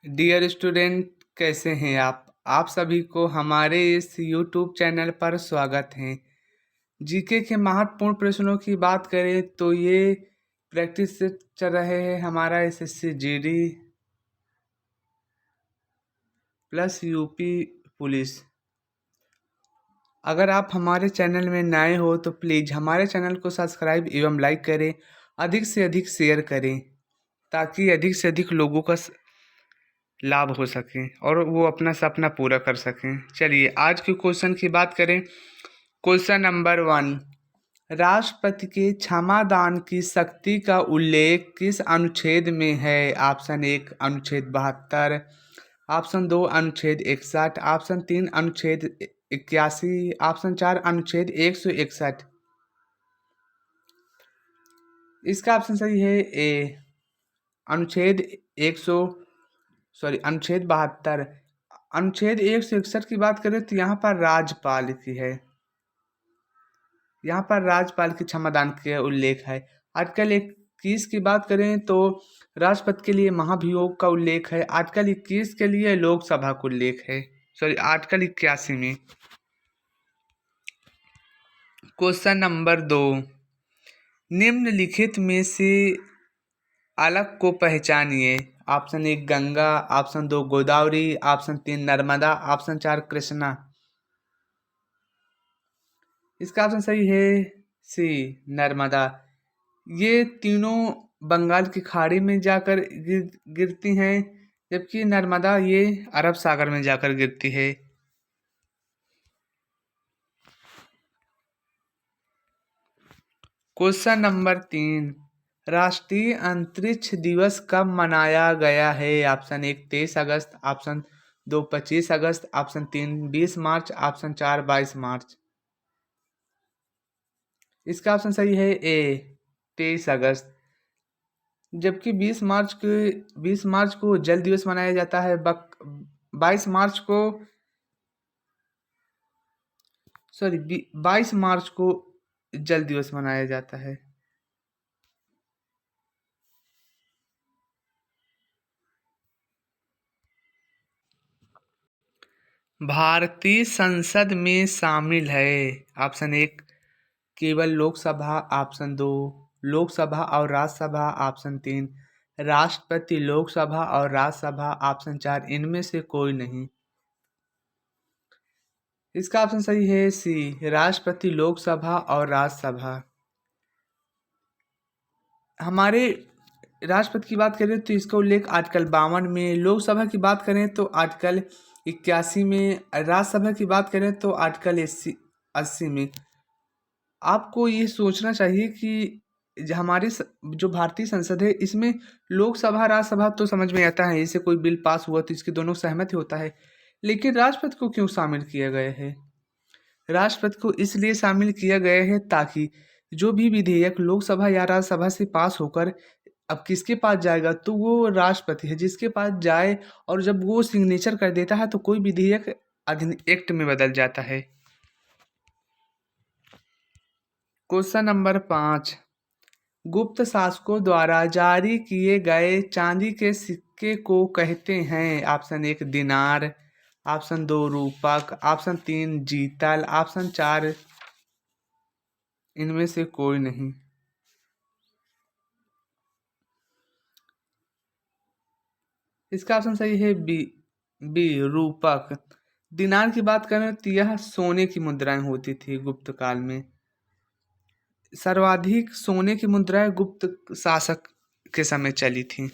Dear student, कैसे हैं आप सभी को हमारे इस यूट्यूब चैनल पर स्वागत है। जीके के महत्वपूर्ण प्रश्नों की बात करें तो ये प्रैक्टिस से चल रहे हैं हमारा SSC GD plus UP police. अगर आप हमारे चैनल में नए हो तो प्लीज़ हमारे चैनल को सब्सक्राइब एवं लाइक करें, अधिक से अधिक शेयर करें ताकि अधिक से अधिक लोगों का लाभ हो सके और वो अपना सपना पूरा कर सकें। चलिए आज के क्वेश्चन की बात करें। क्वेश्चन नंबर 1, राष्ट्रपति के क्षमादान की शक्ति का उल्लेख किस अनुच्छेद में है? ऑप्शन 1 अनुच्छेद 72, ऑप्शन 2 अनुच्छेद 61, ऑप्शन 3 अनुच्छेद 81, ऑप्शन 4 अनुच्छेद 161। इसका ऑप्शन सही है ए, अनुच्छेद 72। अनुच्छेद 161 की बात करें तो यहाँ पर राज्यपाल की है, यहाँ पर राज्यपाल के क्षमादान का उल्लेख है। आर्टिकल 21 की बात करें तो राष्ट्रपति के लिए महाभियोग का उल्लेख है। आर्टिकल 21 के लिए लोकसभा का उल्लेख है, आर्टिकल 81 में। क्वेश्चन नंबर 2, निम्नलिखित में से अलग को पहचानिए। Option 1 Ganga, option 2 Godavari, option 3 Narmada, option 4 Krishna. इसका ऑप्शन सही है सी, नर्मदा। ये तीनों बंगाल की खाड़ी में जाकर गिरती हैं, जबकि नर्मदा ये अरब सागर में जाकर गिरती है। क्वेश्चन नंबर 3, राष्ट्रीय अंतरिक्ष दिवस कब मनाया गया है? ऑप्शन 1 23 अगस्त, ऑप्शन 2 25 अगस्त, ऑप्शन 3 20 मार्च, ऑप्शन 4 22 मार्च। इसका ऑप्शन सही है ए, 23 अगस्त। जबकि 20 मार्च को जल दिवस मनाया जाता है। 22 मार्च को 22 मार्च को जल दिवस मनाया जाता है। भारतीय संसद में शामिल है। ऑप्शन 1 केवल लोकसभा, ऑप्शन 2 लोकसभा और राज्यसभा, ऑप्शन 3 राष्ट्रपति लोकसभा और राज्यसभा, ऑप्शन 4 इनमें से कोई नहीं। इसका ऑप्शन सही है सी, राष्ट्रपति लोकसभा और राज्यसभा। हमारे राष्ट्रपति की बात करें तो इसका उल्लेख आर्टिकल 52 में, लोकसभा की बात करें तो आर्टिकल 81 में, राज्यसभा की बात करें तो आर्टिकल 80 में। आपको ये सोचना चाहिए कि हमारी जो भारतीय संसद है इसमें लोकसभा राज्यसभा तो समझ में आता है, इससे कोई बिल पास हुआ तो इसके दोनों सहमति होता है, लेकिन राष्ट्रपति को क्यों शामिल किया गया है? राष्ट्रपति को इसलिए शामिल किया गया है ताकि जो भी विधेयक लोकसभा या राज्यसभा से पास होकर अब किसके पास जाएगा, तो वो राष्ट्रपति है जिसके पास जाए, और जब वो सिग्नेचर कर देता है तो कोई विधेयक एक्ट में बदल जाता है। क्वेश्चन नंबर 5, गुप्त शासकों द्वारा जारी किए गए चांदी के सिक्के को कहते हैं? ऑप्शन 1 दिनार, ऑप्शन 2 रूपक, ऑप्शन 3 जीतल, ऑप्शन 4 इनमें से कोई नहीं। इसका ऑप्शन सही है बी रूपक। दिनार की बात करें तो यह सोने की मुद्राएं होती थी गुप्त काल में। सर्वाधिक सोने की मुद्राएं गुप्त शासक के समय चली थी।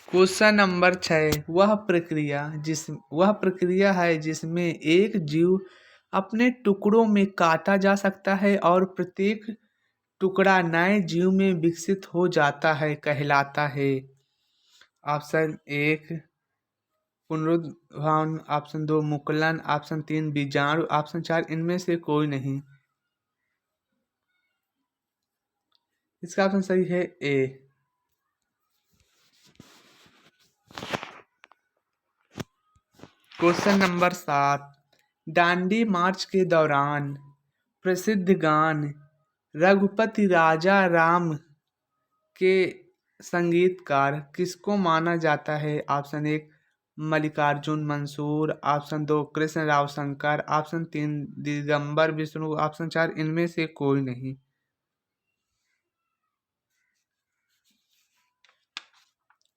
क्वेश्चन नंबर 6, वह प्रक्रिया है जिसमें एक जीव अपने टुकड़ों में काटा जा सकता है और प्रत्येक टुकड़ा नए जीव में विकसित हो जाता है, कहलाता है? ऑप्शन 1 पुनरुत्थान, ऑप्शन 2 मुकुलन, ऑप्शन 3 बीजाणु, ऑप्शन 4 इनमें से कोई नहीं। इसका ऑप्शन सही है ए। क्वेश्चन नंबर 7, दांडी मार्च के दौरान प्रसिद्ध गान रघुपति राजा राम के संगीतकार किसको माना जाता है? ऑप्शन एक मल्लिकार्जुन मंसूर, ऑप्शन दो कृष्ण राव शंकर, ऑप्शन तीन दिगंबर विष्णु, ऑप्शन चार इनमें से कोई नहीं।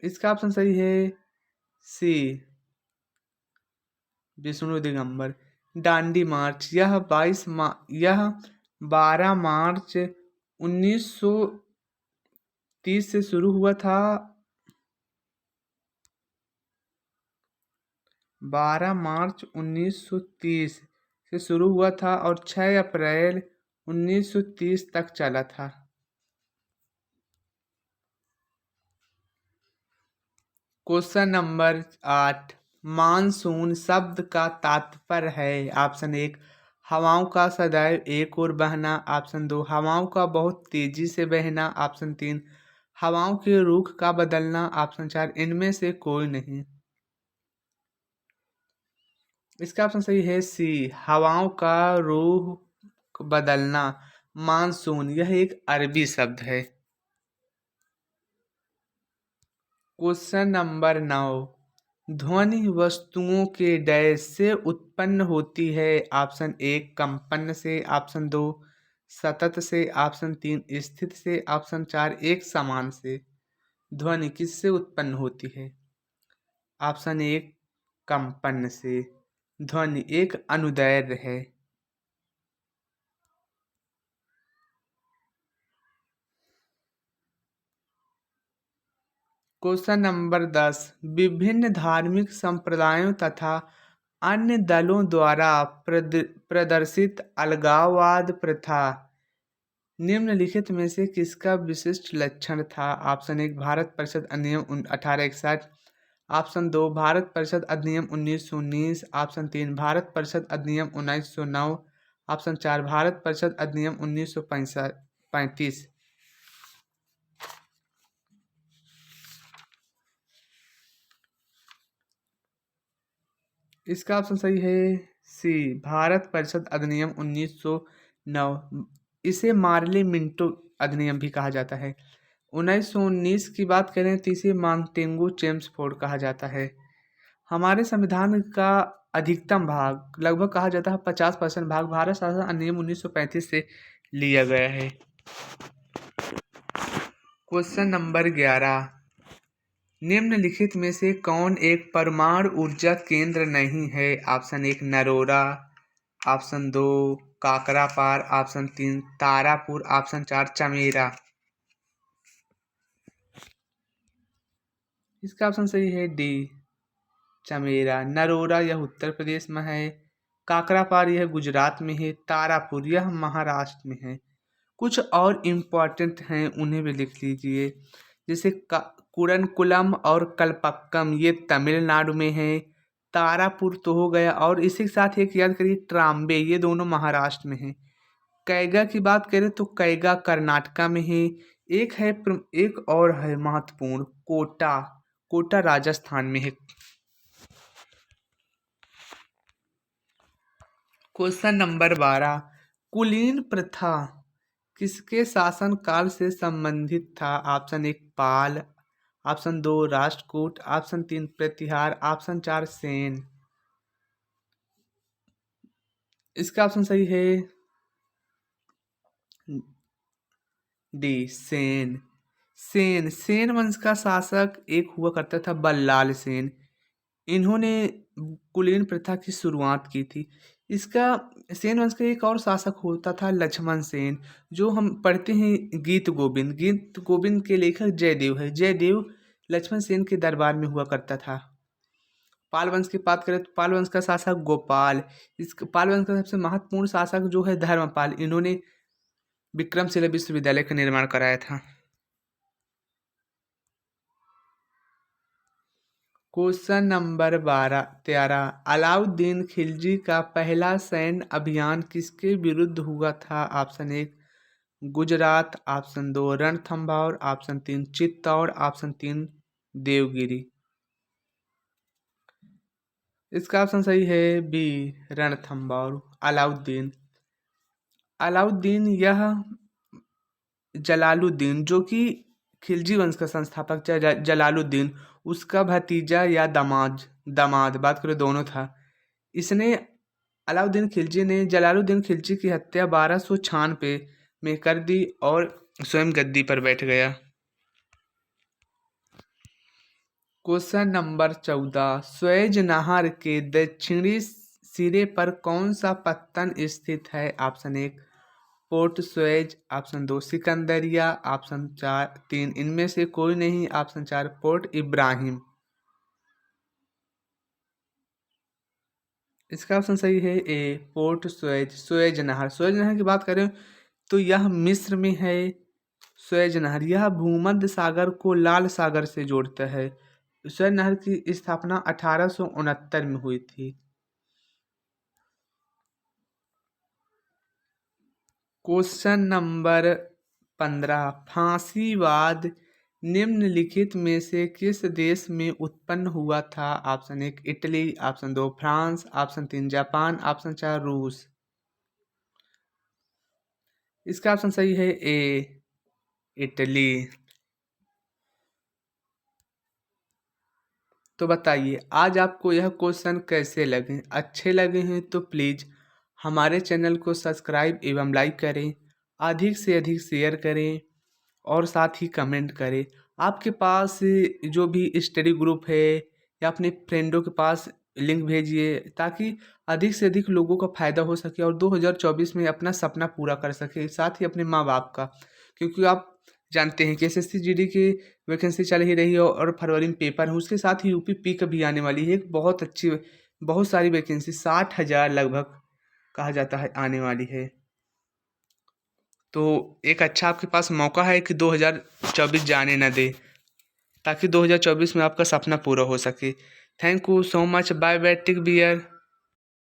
इसका ऑप्शन सही है सी विष्णु दिगंबर। दांडी मार्च यह 12 मार्च 1930 से शुरू हुआ था। 12 मार्च 1930 से शुरू हुआ था और 6 अप्रैल 1930 तक चला था। क्वेश्चन नंबर 8, मानसून शब्द का तात्पर्य है? ऑप्शन एक हवाओं का सदैव एक ओर बहना, ऑप्शन दो हवाओं का बहुत तेजी से बहना, ऑप्शन तीन हवाओं के रुख का बदलना, ऑप्शन चार इनमें से कोई नहीं। इसका ऑप्शन सही है सी हवाओं का रुख बदलना। मानसून यह एक अरबी शब्द है। क्वेश्चन नंबर 9, ध्वनि वस्तुओं के डैश से उत्पन्न होती है? ऑप्शन एक कंपन से, ऑप्शन दो सतत से, ऑप्शन तीन स्थित से, ऑप्शन चार एक समान से। ध्वनि किससे उत्पन्न होती है? ऑप्शन एक कंपन से। ध्वनि एक अनुदैर्ध्य है। क्वेश्चन नंबर 10, विभिन्न धार्मिक संप्रदायों तथा अन्य दलों द्वारा प्रदर्शित अलगाववाद प्रथा निम्नलिखित में से किसका विशिष्ट लक्षण था? ऑप्शन एक भारत परिषद अधिनियम 1861, ऑप्शन दो भारत परिषद अधिनियम 1919, ऑप्शन तीन भारत परिषद अधिनियम 1909, ऑप्शन चार भारत परिषद अधिनियम 1935। इसका ऑप्शन सही है सी भारत परिषद अधिनियम 1909। इसे मार्ले मिंटो अधिनियम भी कहा जाता है। 1919 की बात करें तो इसे मांगटेंगू चेम्सफोर्ड कहा जाता है। हमारे संविधान का अधिकतम भाग लगभग कहा जाता है 50% भाग भारत शासन अधिनियम 1935 से लिया गया है। क्वेश्चन नंबर 11, निम्नलिखित में से कौन एक परमाणु ऊर्जा केंद्र नहीं है? ऑप्शन एक नरोरा, ऑप्शन दो काकरापार, ऑप्शन तीन तारापुर, ऑप्शन चार चमेरा। इसका ऑप्शन सही है डी चमेरा। नरोरा यह उत्तर प्रदेश में है, काकरापार यह गुजरात में है, तारापुर यह महाराष्ट्र में है। कुछ और इम्पोर्टेंट हैं उन्हें भी लिख लीजिए, जैसे कुरनकुलम और कलपक्कम ये तमिलनाडु में है, तारापुर तो हो गया, और इसी के साथ एक याद करिए ट्राम्बे ये दोनों महाराष्ट्र में है। कैगा की बात करें तो कैगा कर्नाटका में है। एक और है महत्वपूर्ण कोटा, कोटा राजस्थान में है। क्वेश्चन नंबर 12, कुलीन प्रथा किसके शासनकाल से संबंधित था? ऑप्शन एक पाल, ऑप्शन दो राष्ट्रकूट, ऑप्शन तीन प्रतिहार, ऑप्शन चार सेन। इसका ऑप्शन सही है डी सेन। सेन वंश का शासक एक हुआ करता था बल्लाल सेन। इन्होंने कुलीन प्रथा की शुरुआत की थी। इसका सेन वंश का एक और शासक होता था लक्ष्मण सेन, जो हम पढ़ते हैं गीत गोविंद के लेखक जयदेव है। जयदेव लक्ष्मण सेन के दरबार में हुआ करता था। पाल वंश की बात करें तो पाल वंश का शासक गोपाल। इस पाल वंश का सबसे महत्वपूर्ण शासक जो है धर्मपाल। इन्होंने विक्रमशिला विश्वविद्यालय का निर्माण कराया था। क्वेश्चन नंबर 13, अलाउद्दीन खिलजी का पहला सैन्य अभियान किसके विरुद्ध हुआ था? ऑप्शन एक गुजरात, ऑप्शन दो रणथंभौर, ऑप्शन तीन चित्तौड़, ऑप्शन तीन देवगिरी। इसका ऑप्शन सही है बी रणथंभौर। अलाउद्दीन अलाउद्दीन यह जलालुद्दीन जो कि खिलजी वंश का संस्थापक जलालुद्दीन उसका भतीजा या दामाद दामाद बात करें दोनों था। इसने अलाउद्दीन खिलजी ने जलालुद्दीन खिलजी की हत्या 1296 में कर दी और स्वयं गद्दी पर बैठ गया। क्वेश्चन नंबर 14, सुएज नहर के दक्षिणी सिरे पर कौन सा पत्तन स्थित है? ऑप्शन 1 पोर्ट सुएज, ऑप्शन 2 सिकंदरिया, ऑप्शन 3 इनमें से कोई नहीं, ऑप्शन 4 पोर्ट इब्राहिम। इसका ऑप्शन सही है ए पोर्ट सुएज। सुएज नहर की बात करें तो यह मिस्र में है। सुएज नहर यह भूमध्य सागर को लाल सागर से जोड़ता है। सुएज नहर की स्थापना 1869 में हुई थी। क्वेश्चन नंबर 15, फांसीवाद निम्नलिखित में से किस देश में उत्पन्न हुआ था? Option 1 Italy, option 2 France, option 3 Japan, option 4 रूस। इसका ऑप्शन सही है ए इटली। तो बताइए आज आपको यह क्वेश्चन कैसे लगे? अच्छे लगे हैं तो प्लीज़ हमारे चैनल को सब्सक्राइब एवं लाइक करें, अधिक से अधिक शेयर करें और साथ ही कमेंट करें। आपके पास जो भी स्टडी ग्रुप है या अपने फ्रेंडों के पास लिंक भेजिए ताकि अधिक से अधिक लोगों का फ़ायदा हो सके और 2024 में अपना सपना पूरा कर सके, साथ ही अपने माँ बाप का। क्योंकि आप जानते हैं कि एसएससी जीडी की वैकेंसी चल ही रही है और फरवरी में पेपर है, उसके साथ ही यूपी पीक भी आने वाली है। एक बहुत अच्छी बहुत सारी वैकेंसी 60,000 लगभग कहा जाता है आने वाली है। तो एक अच्छा आपके पास मौका है कि 2024 जाने ना दे ताकि 2024 में आपका सपना पूरा हो सके। Thank you so much, bye bye, take care.